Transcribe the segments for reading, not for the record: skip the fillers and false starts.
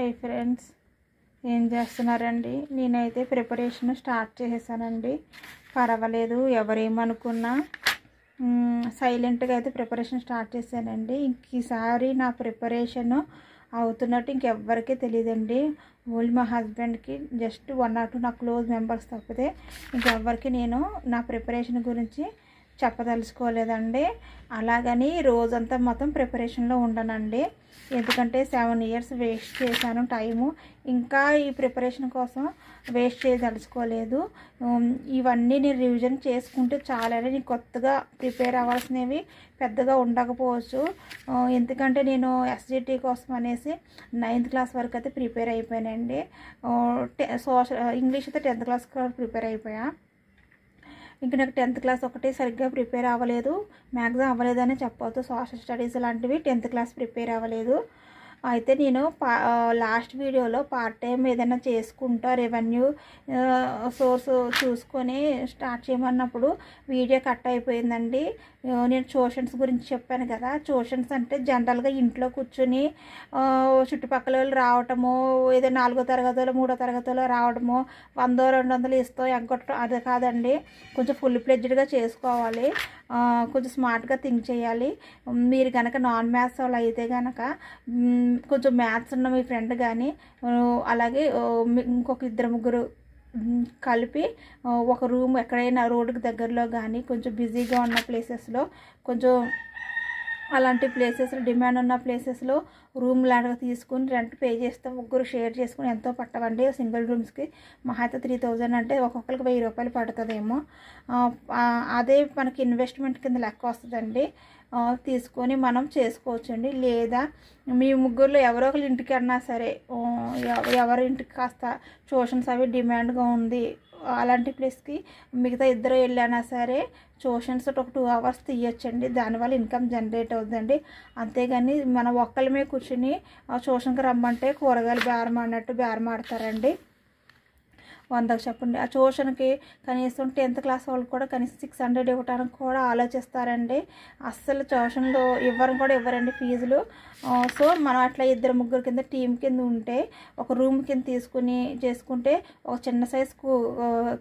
Hi friends, ఏం చేస్తున్నారండి? నేనైతే ప్రిపరేషన్ స్టార్ట్ చేసేసానండి. పర్వాలేదు, ఎవరేమనుకున్నా సైలెంట్గా అయితే ప్రిపరేషన్ స్టార్ట్ చేశానండి. ఈసారి నా ప్రిపరేషన్ అవుతున్నట్టు ఇంకెవ్వరికీ తెలియదండి. ఓన్లీ మా హస్బెండ్కి, జస్ట్ 1 or 2 నా క్లోజ్ మెంబర్స్ తప్పితే ఇంకెవ్వరికి నేను నా ప్రిపరేషన్ గురించి చెప్పదలుచుకోలేదండి. అలాగని రోజంతా మొత్తం ప్రిపరేషన్లో ఉండనండి. ఎందుకంటే 7 years వేస్ట్ చేశాను టైము. ఇంకా ఈ ప్రిపరేషన్ కోసం వేస్ట్ చేయదలుచుకోలేదు. ఇవన్నీ నేను రివిజన్ చేసుకుంటే చాలని. నేను కొత్తగా ప్రిపేర్ అవ్వాల్సినవి పెద్దగా ఉండకపోవచ్చు. ఎందుకంటే నేను SGT కోసం అనేసి 9th class వరకు అయితే ప్రిపేర్ అయిపోయానండి. ఇంగ్లీష్ అయితే 10th class ప్రిపేర్ అయిపోయా. ఇంకా నాకు 10th class ఒకటి సరిగ్గా ప్రిపేర్ అవ్వలేదు, మ్యాక్సిమం అవ్వలేదని చెప్పవచ్చు. సోషల్ స్టడీస్ లాంటివి 10th class ప్రిపేర్ అవ్వలేదు. అయితే నేను లాస్ట్ వీడియోలో పార్ట్ టైం ఏదైనా చేసుకుంటా రెవెన్యూ సోర్స్ చూసుకొని స్టార్ట్ చేయమన్నప్పుడు వీడియో కట్ అయిపోయిందండి. నేను ట్యూషన్స్ గురించి చెప్పాను కదా. ట్యూషన్స్ అంటే జనరల్గా ఇంట్లో కూర్చొని చుట్టుపక్కల వాళ్ళు రావటము, ఏదో 4వ తరగతిలో 3వ తరగతిలో రావడము, 100 200 ఇస్తూ ఎగ్గొట్టడం అది కాదండి. కొంచెం ఫుల్ ఫ్లెడ్జ్డ్గా చేసుకోవాలి, కొంచెం స్మార్ట్గా థింక్ చేయాలి. మీరు కనుక నాన్ మ్యాథ్స్ వాళ్ళు అయితే కనుక కొంచెం మ్యాథ్స్ ఉన్న మీ ఫ్రెండ్ కానీ అలాగే ఇంకొక 2-3 కలిపి ఒక రూమ్ ఎక్కడైనా రోడ్డుకి దగ్గరలో కానీ కొంచెం బిజీగా ఉన్న ప్లేసెస్లో, కొంచెం అలాంటి ప్లేసెస్లో డిమాండ్ ఉన్న ప్లేసెస్లో రూమ్ లాగా తీసుకుని రెంట్ పే చేస్తే 3 షేర్ చేసుకుని ఎంతో పట్టవండి. సింగిల్ రూమ్స్కి మహా అయితే 3000 అంటే ఒక్కొక్కరికి 1000 రూపాయలు పడుతుందేమో. అదే మనకి ఇన్వెస్ట్మెంట్ కింద లెక్క వస్తుందండి. తీసుకొని మనం చేసుకోవచ్చండి. లేదా మీ ముగ్గురులో ఎవరో ఒకరి ఇంటికి అన్నా సరే, ఎవరి ఇంటికి కాస్త ట్యూషన్స్ అవి డిమాండ్గా ఉంది అలాంటి ప్లేస్కి మిగతా 2 వెళ్ళినా సరే ట్యూషన్స్ ఒక 2 hours తీయొచ్చండి. దానివల్ల ఇన్కమ్ జనరేట్ అవుతుందండి. అంతేగాని మనం ఒక్కళ్ళమే కూర్చుని ట్యూషన్కి రమ్మంటే కూరగాయలు బేరం అన్నట్టు బేరం ఆడతారండి. 100కి చెప్పండి. ఆ ట్యూషన్కి కనీసం 10th class వాళ్ళు కూడా కనీసం 600 ఇవ్వడానికి కూడా ఆలోచిస్తారండి. అస్సలు ట్యూషన్లో ఇవ్వరండి ఫీజులు. సో మనం అట్లా 2-3 కింద టీం కింద ఉంటే ఒక రూమ్ కింద తీసుకుని చేసుకుంటే ఒక చిన్న సైజ్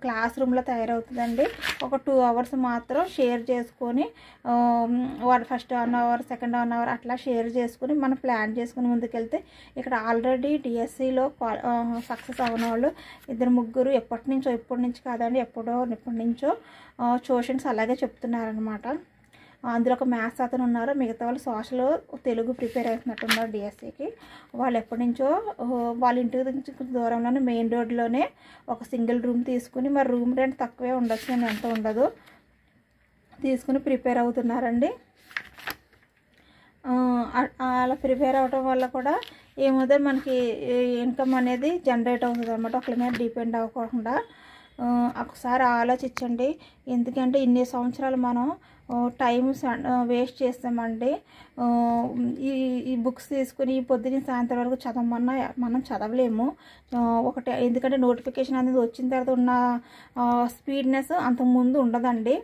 క్లాస్ రూమ్లో తయారవుతుందండి. ఒక 2 hours మాత్రం షేర్ చేసుకొని ఫస్ట్ 1 hour సెకండ్ 1 hour అట్లా షేర్ చేసుకుని మనం ప్లాన్ చేసుకుని ముందుకెళ్తే ఇక్కడ ఆల్రెడీ DSCలో సక్సెస్ అవ్వని వాళ్ళు 2-3 ఎప్పటి నుంచి కాదండి, ఎప్పటి నుంచో ట్యూషన్స్ అలాగే చెప్తున్నారనమాట. అందులో ఒక మ్యాథ్స్ అతను ఉన్నారు, మిగతా వాళ్ళు సోషల్ తెలుగు ప్రిపేర్ అవుతున్నట్టున్నారు DSCకి. వాళ్ళు ఎప్పటి నుంచో వాళ్ళ ఇంటి నుంచి దూరంలోనే మెయిన్ రోడ్లోనే ఒక సింగిల్ రూమ్ తీసుకుని, మరి రూమ్ రెంట్ తక్కువే ఉండొచ్చు, నేను ఎంత ఉండదు, తీసుకుని ప్రిపేర్ అవుతున్నారండి. అలా ప్రిపేర్ అవడం వల్ల కూడా ఏమవుతుంది, మనకి ఇన్కమ్ అనేది జనరేట్ అవుతుంది అనమాట. ఒకరి మీద డిపెండ్ అవ్వకుండా. ఒకసారి ఆలోచించండి. ఎందుకంటే ఇన్ని సంవత్సరాలు మనం టైం వేస్ట్ చేస్తామండి. ఈ బుక్స్ తీసుకుని పొద్దున్న సాయంత్రం వరకు చదవమన్నా మనం చదవలేము. ఎందుకంటే నోటిఫికేషన్ అనేది వచ్చిన తర్వాత ఉన్న స్పీడ్నెస్ అంతకుముందు ఉండదండి.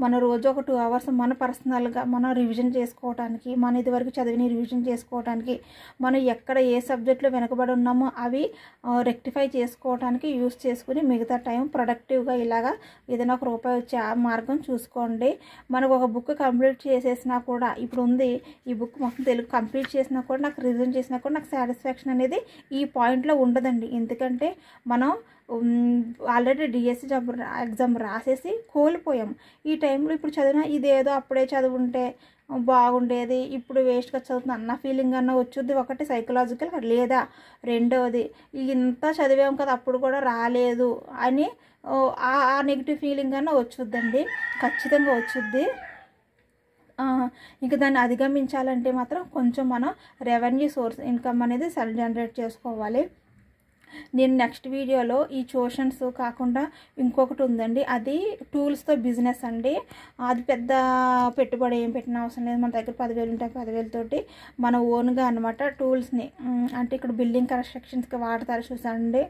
మన రోజు ఒక 2 hours మన పర్సనల్గా మనం రివిజన్ చేసుకోవడానికి, మన ఇదివరకు చదివిన రివిజన్ చేసుకోవడానికి, మనం ఎక్కడ ఏ సబ్జెక్ట్లో వెనకబడి ఉన్నామో అవి రెక్టిఫై చేసుకోవడానికి యూస్ చేసుకుని మిగతా టైం ప్రొడక్టివ్గా ఇలాగా ఏదైనా ఒక రూపాయి వచ్చే మార్గం చూసుకోండి. మనకు ఒక బుక్ కంప్లీట్ చేసేసినా కూడా, ఇప్పుడు ఉంది ఈ బుక్ మొత్తం తెలుగు కంప్లీట్ చేసినా కూడా, నాకు రివిజన్ చేసినా కూడా నాకు సాటిస్ఫాక్షన్ అనేది ఈ పాయింట్లో ఉండదండి. ఎందుకంటే మనం ఆల్రెడీ DSC ఎగ్జామ్ రాసేసి కోల్పోయాం. ఈ టైంలో ఇప్పుడు చదివినా ఇదేదో అప్పుడే చదువుంటే బాగుండేది, ఇప్పుడు వేస్ట్గా చదువుతుంది అన్న ఫీలింగ్ అన్న వచ్చుద్ది. ఒకటి సైకలాజికల్, లేదా రెండవది ఇంత చదివాం కదా అప్పుడు కూడా రాలేదు అని ఆ నెగిటివ్ ఫీలింగ్ అన్న వచ్చుద్దండి, ఖచ్చితంగా వచ్చుద్ది. ఇంకా దాన్ని అధిగమించాలంటే మాత్రం కొంచెం మనం రెవెన్యూ సోర్స్ ఇన్కమ్ అనేది సెల్ఫ్ జనరేట్ చేసుకోవాలి. నేను నెక్స్ట్ వీడియోలో ఈ ట్యూషన్స్ కాకుండా ఇంకొకటి ఉందండి, అది టూల్స్తో బిజినెస్ అండి. అది పెద్ద పెట్టుబడి ఏం పెట్టిన అవసరం లేదు. మన దగ్గర 10,000 ఉంటాయి, 10,000తోటి మన ఓన్గా అనమాట టూల్స్ని, అంటే ఇక్కడ బిల్డింగ్ కన్స్ట్రక్షన్స్కి వాడతారు చూసండి.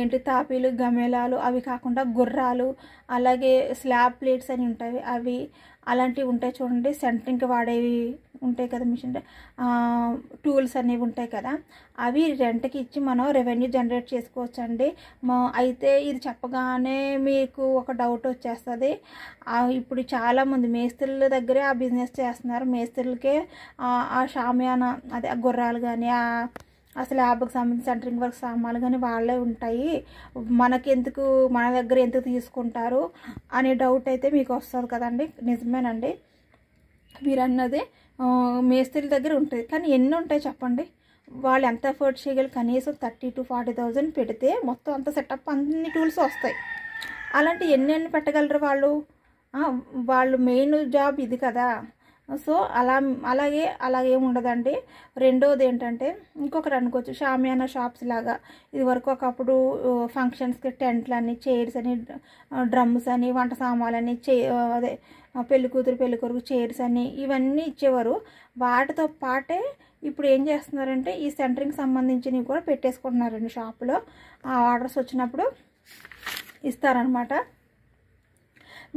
ఏంటి తాపీలు గమేలాలు అవి కాకుండా గుర్రాలు అలాగే స్లాబ్ ప్లేట్స్ అని ఉంటాయి అవి అలాంటివి ఉంటాయి చూడండి. సెంటరింగ్కి వాడేవి ఉంటాయి కదా మిషన్ టూల్స్ అనేవి ఉంటాయి కదా అవి రెంట్కి ఇచ్చి మనం రెవెన్యూ జనరేట్ చేసుకోవచ్చు అండి. అయితే ఇది చెప్పగానే మీకు ఒక డౌట్ వచ్చేస్తుంది. ఇప్పుడు చాలామంది మేస్త్రుల దగ్గరే ఆ బిజినెస్ చేస్తున్నారు. మేస్త్రులకే ఆ షామియానా అదే ఆ గుర్రాలు కానీ ఆ స్లాబ్కి సంబంధించి సెంటరింగ్ వర్క్ సామాన్లు కానీ వాళ్ళే ఉంటాయి, మనకెందుకు మన దగ్గర ఎందుకు తీసుకుంటారు అనే డౌట్ అయితే మీకు వస్తుంది కదండి. నిజమేనండి, మీరు అన్నది మేస్త్రి దగ్గర ఉంటుంది. కానీ ఎన్ని ఉంటాయి చెప్పండి, వాళ్ళు ఎంత ఎఫర్ట్ చేయగలరు? కనీసం 30,000 to 40,000 పెడితే మొత్తం అంత సెటప్ అన్ని టూల్స్ వస్తాయి. అలాంటి ఎన్ని పెట్టగలరు వాళ్ళు? వాళ్ళు మెయిన్ జాబ్ ఇది కదా. సో అలాగే ఉండదండి. రెండోది ఏంటంటే ఇంకొకటి అనుకోవచ్చు, షామియానా షాప్స్ లాగా ఇది వరకు ఒకప్పుడు ఫంక్షన్స్కి టెంట్లు అని, చైర్స్ అని, డ్రమ్స్ అని, వంట సామాన్లు అని, అదే పెళ్లి కూతురు పెళ్లి కొడుకు చైర్స్ అని ఇవన్నీ ఇచ్చేవారు. వాటితో పాటే ఇప్పుడు ఏం చేస్తున్నారంటే ఈ సెంటరింగ్ సంబంధించినవి కూడా పెట్టేసుకుంటున్నారండి షాపులో. ఆ ఆర్డర్స్ వచ్చినప్పుడు ఇస్తారనమాట.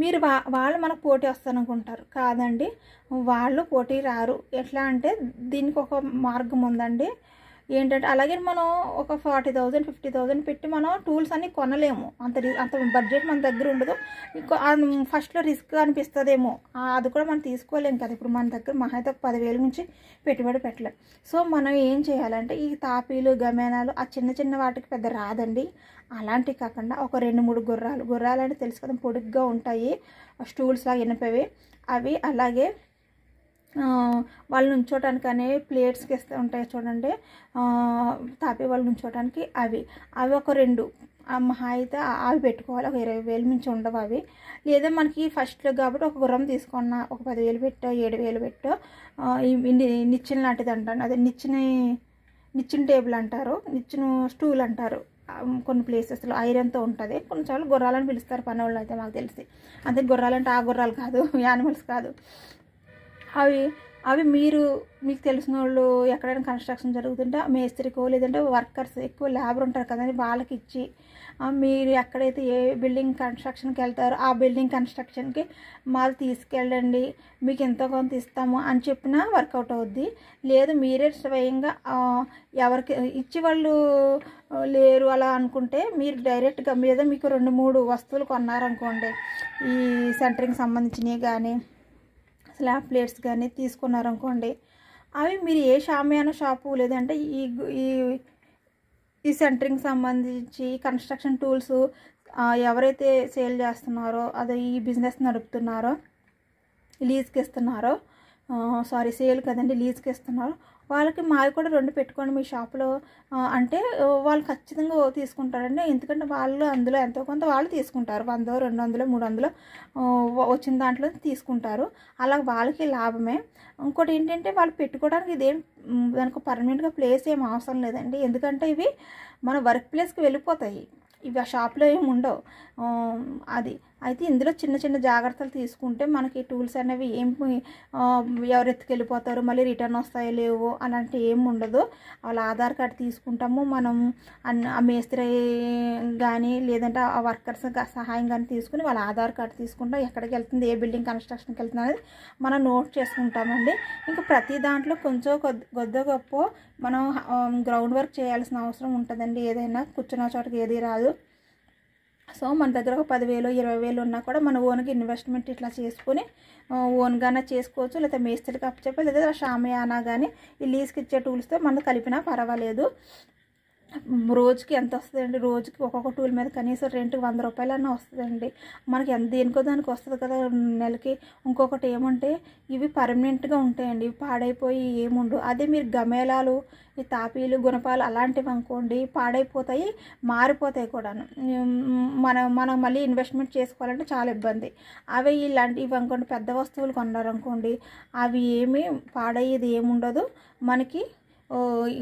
మీరు వాళ్ళు మనకు పోటీ వస్తారనుకుంటారు, కాదండి, వాళ్ళు పోటీ రారు. ఎట్లా అంటే దీనికి ఒక మార్గం ఉందండి. ఏంటంటే అలాగే మనం ఒక 40,000 50,000 పెట్టి మనం టూల్స్ అన్నీ కొనలేము. అంత బడ్జెట్ మన దగ్గర ఉండదు. ఫస్ట్లో రిస్క్ అనిపిస్తుందేమో, అది కూడా మనం తీసుకోలేము కదా. ఇప్పుడు మన దగ్గర మహా అయితే 10,000 నుంచి పెట్టుబడి పెట్టలేం. సో మనం ఏం చేయాలంటే ఈ తాపీలు గమేనాలు ఆ చిన్న వాటికి పెద్ద రాదండి. అలాంటివి కాకుండా ఒక 2-3 గుర్రాలు అంటే తెలుసు కదా, పొడుగ్గా ఉంటాయి, స్టూల్స్ లాగా ఇనపవి అవి. అలాగే వాళ్ళు ఉంచోటానికి అనేవి ప్లేట్స్కి ఇస్తూ ఉంటాయి చూడండి, తాపి వాళ్ళు ఉంచోటానికి అవి ఒక 2 మహా అయితే అవి పెట్టుకోవాలి. ఒక 20,000 మించి ఉండవు అవి. లేదా మనకి ఫస్ట్లో కాబట్టి ఒక గుర్రం తీసుకున్న ఒక 10,000 పెట్టో 7,000 పెట్టో నిచ్చెన లాంటిది అంటాను, అదే నిచ్చెన టేబుల్ అంటారు, నిచ్చెన స్టూల్ అంటారు కొన్ని ప్లేసెస్లో, ఐరన్తో ఉంటుంది. కొన్నిసార్లు గుర్రాలని పిలుస్తారు పని వాళ్ళు అయితే నాకు తెలిసి. అంతే, గుర్రాలంటే ఆ గుర్రాలు కాదు, యానిమల్స్ కాదు. అవి మీకు తెలిసిన వాళ్ళు ఎక్కడైనా కన్స్ట్రక్షన్ జరుగుతుంటే మేస్త్రికో లేదంటే వర్కర్స్ ఎక్కువ లేబర్ ఉంటారు కదండి, వాళ్ళకి ఇచ్చి మీరు ఎక్కడైతే ఏ బిల్డింగ్ కన్స్ట్రక్షన్కి వెళ్తారో ఆ బిల్డింగ్ కన్స్ట్రక్షన్కి మాది తీసుకెళ్ళండి, మీకు ఎంతో కొంత ఇస్తాము అని చెప్పినా వర్కౌట్ అవుద్ది. లేదు మీరే స్వయంగా ఎవరికి ఇచ్చి వాళ్ళు లేరు అలా అనుకుంటే మీరు డైరెక్ట్గా మీద మీకు 2-3 వస్తువులు కొన్నారనుకోండి, ఈ సెంటరింగ్ సంబంధించినవి కానీ స్లాబ్ ప్లేట్స్ కానీ తీసుకున్నారనుకోండి, అవి మీరు ఏ షామియానా షాపు లేదంటే ఈ సెంటరింగ్ సంబంధించి కన్స్ట్రక్షన్ టూల్స్ ఎవరైతే సేల్ చేస్తున్నారో అదే ఈ బిజినెస్ నడుపుతున్నారో లీజ్కి ఇస్తున్నారో, సేల్ కదండి లీజ్కి ఇస్తున్నారో, వాళ్ళకి మావి కూడా 2 పెట్టుకోండి మీ షాప్లో అంటే వాళ్ళు ఖచ్చితంగా తీసుకుంటారండి. ఎందుకంటే వాళ్ళు అందులో ఎంతో కొంత వాళ్ళు తీసుకుంటారు, 100, 200, 300 వచ్చిన దాంట్లో తీసుకుంటారు. అలా వాళ్ళకి లాభమే. ఇంకోటి ఏంటంటే వాళ్ళు పెట్టుకోవడానికి దానికి పర్మనెంట్గా ప్లేస్ ఏం అవసరం లేదండి. ఎందుకంటే ఇవి మన వర్క్ ప్లేస్కి వెళ్ళిపోతాయి, ఇవి ఆ షాప్లో ఏమి ఉండవు. అది అయితే ఇందులో చిన్న జాగ్రత్తలు తీసుకుంటే మనకి టూల్స్ అనేవి ఎవరు ఎత్తుకెళ్ళిపోతారు, మళ్ళీ రిటర్న్ వస్తాయో లేవో అలాంటి ఏమి ఉండదు. వాళ్ళ ఆధార్ కార్డు తీసుకుంటాము మనం, ఆ మేస్త్రి కానీ లేదంటే ఆ వర్కర్స్ సహాయం కానీ తీసుకుని వాళ్ళ ఆధార్ కార్డు తీసుకుంటాం, ఎక్కడికి వెళ్తుంది, ఏ బిల్డింగ్ కన్స్ట్రక్షన్కి వెళ్తుంది అనేది మనం నోట్ చేసుకుంటామండి. ఇంకా ప్రతి దాంట్లో కొంచెం గొప్ప మనం గ్రౌండ్ వర్క్ చేయాల్సిన అవసరం ఉంటుందండి. ఏదైనా కూర్చున్న చోటకి ఏది రాదు. సో మన దగ్గర ఒక 10,000 20,000 ఉన్నా కూడా మన ఓన్గా ఇన్వెస్ట్మెంట్ ఇట్లా చేసుకొని ఓన్గానే చేసుకోవచ్చు. లేదా మేస్త్రికి అప్పచెప్పి లేదా షామియానా కానీ ఈ లీజ్కి ఇచ్చే టూల్స్తో మనం కలిపినా పర్వాలేదు. రోజుకి ఎంత వస్తుందండి? రోజుకి ఒక్కొక్క టూల్ మీద కనీసం రెంట్కి 100 రూపాయలన్నా వస్తుందండి. మనకి దేనికో దానికి వస్తుంది కదా నెలకి. ఇంకొకటి ఏమంటే ఇవి పర్మనెంట్గా ఉంటాయండి, ఇవి పాడైపోయి ఏముండవు. అదే మీరు గమేలాలు ఈ తాపీలు గుణపాలు అలాంటివి అనుకోండి పాడైపోతాయి, మారిపోతాయి కూడాను. మనం మళ్ళీ ఇన్వెస్ట్మెంట్ చేసుకోవాలంటే చాలా ఇబ్బంది. అవి ఇవి అనుకోండి పెద్ద వస్తువులు కొన్నారనుకోండి, అవి ఏమీ పాడయ్యేది ఏముండదు మనకి.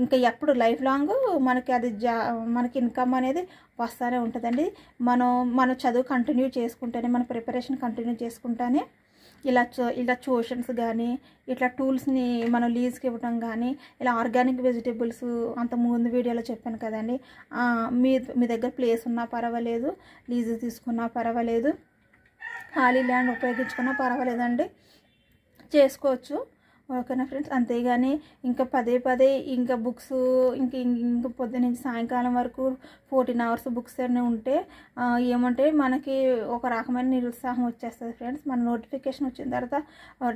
ఇంకా ఎప్పుడు లైఫ్ లాంగ్ మనకి అది మనకి ఇన్కమ్ అనేది వస్తూనే ఉంటుందండి. మన చదువు కంటిన్యూ చేసుకుంటేనే, మన ప్రిపరేషన్ కంటిన్యూ చేసుకుంటేనే ఇలా ట్యూషన్స్ కానీ ఇట్లా టూల్స్ని మనం లీజ్కి ఇవ్వడం కానీ ఇలా ఆర్గానిక్ వెజిటేబుల్స్ అంత ముందు వీడియోలో చెప్పాను కదండి. మీ దగ్గర ప్లేస్ ఉన్నా పర్వాలేదు, లీజ్ తీసుకున్నా పర్వాలేదు, ఖాళీ ల్యాండ్ ఉపయోగించుకున్నా పర్వాలేదండి, చేసుకోవచ్చు. ఓకేనా ఫ్రెండ్స్. అంతేగాని ఇంకా పదే ఇంకా బుక్స్ ఇంకా పొద్దున్న నుంచి సాయంకాలం వరకు 14 hours బుక్స్ అన్నీ ఉంటే ఏమంటే మనకి ఒక రకమైన నిరుత్సాహం వచ్చేస్తుంది ఫ్రెండ్స్. మన నోటిఫికేషన్ వచ్చిన తర్వాత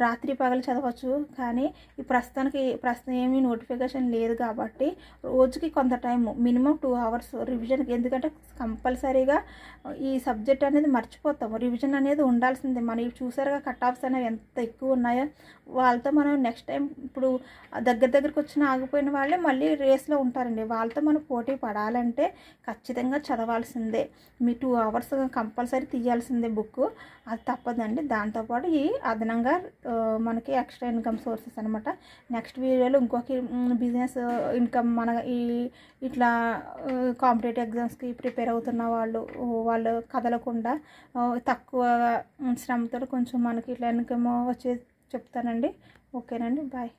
రాత్రి పగలు చదవచ్చు, కానీ ప్రస్తుతం ఏమీ నోటిఫికేషన్ లేదు కాబట్టి రోజుకి కొంత టైం మినిమం 2 hours రివిజన్కి. ఎందుకంటే కంపల్సరీగా ఈ సబ్జెక్ట్ అనేది మర్చిపోతాము, రివిజన్ అనేది ఉండాల్సిందే. మనం చూసారుగా కట్ ఆఫ్స్ అనేవి ఎంత ఎక్కువ ఉన్నాయో, వాళ్ళతో మనం నెక్స్ట్ టైం ఇప్పుడు దగ్గరికి వచ్చిన ఆగిపోయిన వాళ్ళే మళ్ళీ రేస్లో ఉంటారండి. వాళ్ళతో మనం పోటీ పడాలంటే ఖచ్చితంగా చదవాల్సిందే. మీ 2 hours కంపల్సరీ తీయాల్సిందే బుక్, అది తప్పదండి. దాంతోపాటు ఈ అదనంగా మనకి ఎక్స్ట్రా ఇన్కమ్ సోర్సెస్ అనమాట. నెక్స్ట్ వీడియోలో ఇంకొక బిజినెస్ ఇన్కమ్ మన ఇట్లా కాంపిటేటివ్ ఎగ్జామ్స్కి ప్రిపేర్ అవుతున్న వాళ్ళు కదలకుండా తక్కువ శ్రమతో కొంచెం మనకి ఇట్లా ఇన్కమ్ వచ్చే చెప్తానండి. ఓకేనండి, బాయ్.